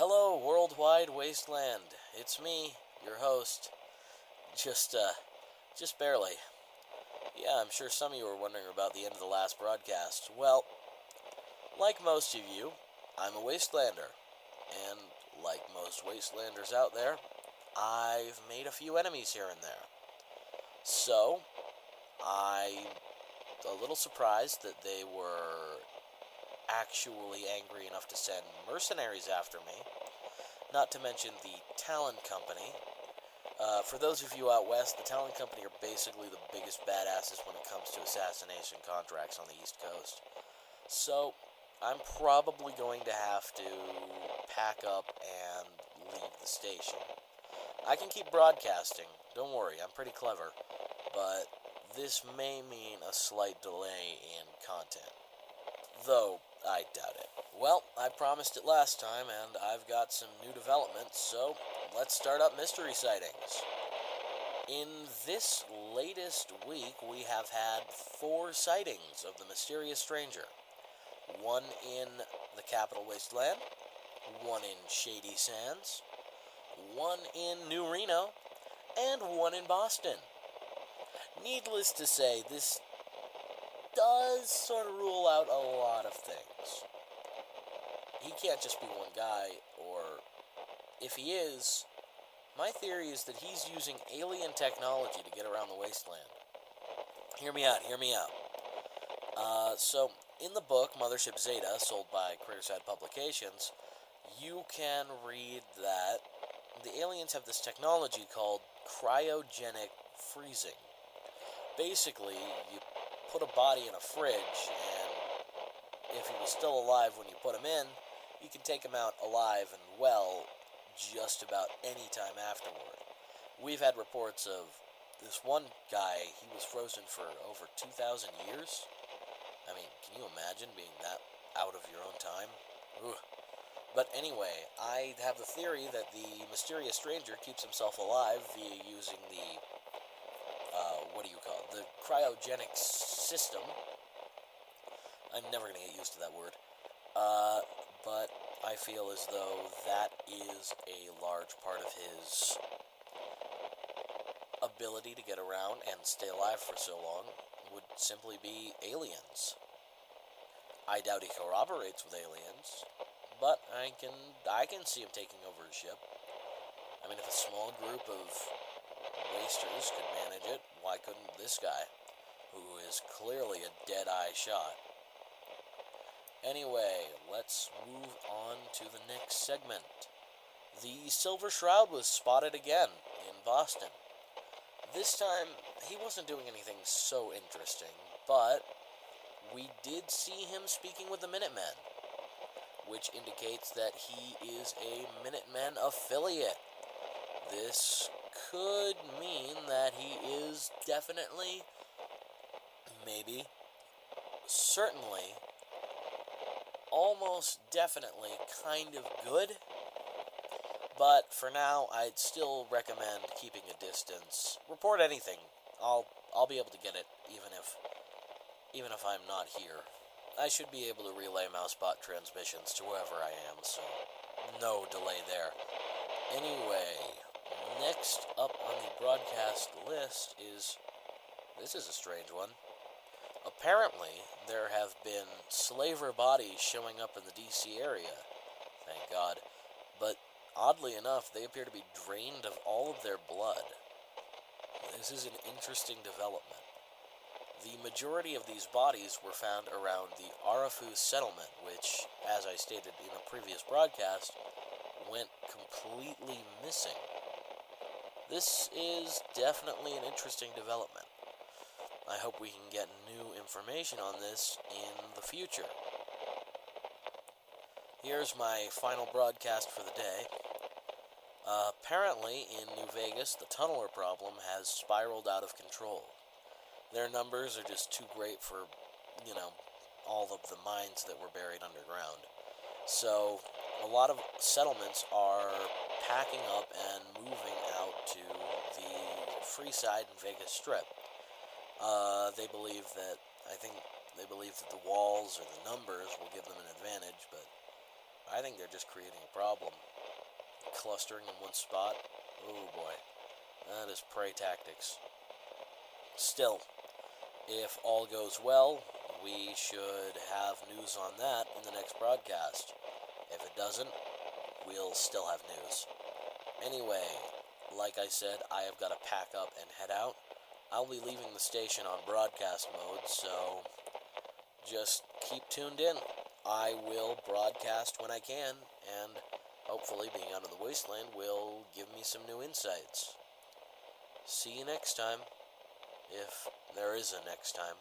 Hello, worldwide Wasteland. It's me, your host. Just, uh, just barely. Yeah, I'm sure some of you were wondering about the end of the last broadcast. Well, like most of you, I'm a Wastelander. And like most Wastelanders out there, I've made a few enemies here and there. So, I'm a little surprised that they were actually angry enough to send mercenaries after me. Not to mention the Talon Company. For those of you out west, the Talon Company are basically the biggest badasses when it comes to assassination contracts on the East Coast. So, I'm probably going to have to pack up and leave the station. I can keep broadcasting, don't worry, I'm pretty clever, but this may mean a slight delay in content. Though, I doubt it. Well, I promised it last time, and I've got some new developments, so let's start up mystery sightings. In this latest week, we have had 4 sightings of the mysterious stranger. 1 in the capital Wasteland, 1 in Shady Sands, 1 in New Reno, and 1 in Boston. Needless to say, this does sort of rule out a lot of things. He can't just be one guy, or if he is, my theory is that he's using alien technology to get around the wasteland. Hear me out. So, in the book, Mothership Zeta, sold by Critterside Publications, you can read that the aliens have this technology called cryogenic freezing. Basically, you put a body in a fridge, and if he was still alive when you put him in, you can take him out alive and well just about any time afterward. We've had reports of this one guy, he was frozen for over 2,000 years. I mean, can you imagine being that out of your own time? Ugh. But anyway, I have the theory that the mysterious stranger keeps himself alive via using the, the cryogenic system. I'm never going to get used to that word. But I feel as though that is a large part of his ability to get around and stay alive for so long would simply be aliens. I doubt he corroborates with aliens, but I can see him taking over a ship. I mean, if a small group of wasters could manage it, why couldn't this guy, who is clearly a dead-eye shot? Anyway, let's move on to the next segment. The Silver Shroud was spotted again in Boston. This time, he wasn't doing anything so interesting, but we did see him speaking with the Minutemen, which indicates that he is a Minutemen affiliate. This could mean that he is definitely, maybe, certainly, almost definitely kind of good, but for now, I'd still recommend keeping a distance. Report anything. I'll be able to get it even if I'm not here. I should be able to relay mousebot transmissions to wherever I am, so no delay there. Anyway, next up on the broadcast list is, this is a strange one. Apparently, there have been slaver bodies showing up in the DC area, thank God, but oddly enough, they appear to be drained of all of their blood. This is an interesting development. The majority of these bodies were found around the Arafu settlement, which, as I stated in a previous broadcast, went completely missing. This is definitely an interesting development. I hope we can get new information on this in the future. Here's my final broadcast for the day. Apparently, in New Vegas, the tunneler problem has spiraled out of control. Their numbers are just too great for, all of the mines that were buried underground. So, a lot of settlements are packing up and moving out to the Freeside and Vegas Strip. They believe that the walls or the numbers will give them an advantage, but I think they're just creating a problem. clustering in one spot. Oh boy, that is prey tactics. Still, if all goes well, we should have news on that in the next broadcast. If it doesn't, we'll still have news. Anyway, like I said, I have got to pack up and head out. I'll be leaving the station on broadcast mode, so just keep tuned in. I will broadcast when I can, and hopefully being out of the Wasteland will give me some new insights. See you next time, if there is a next time.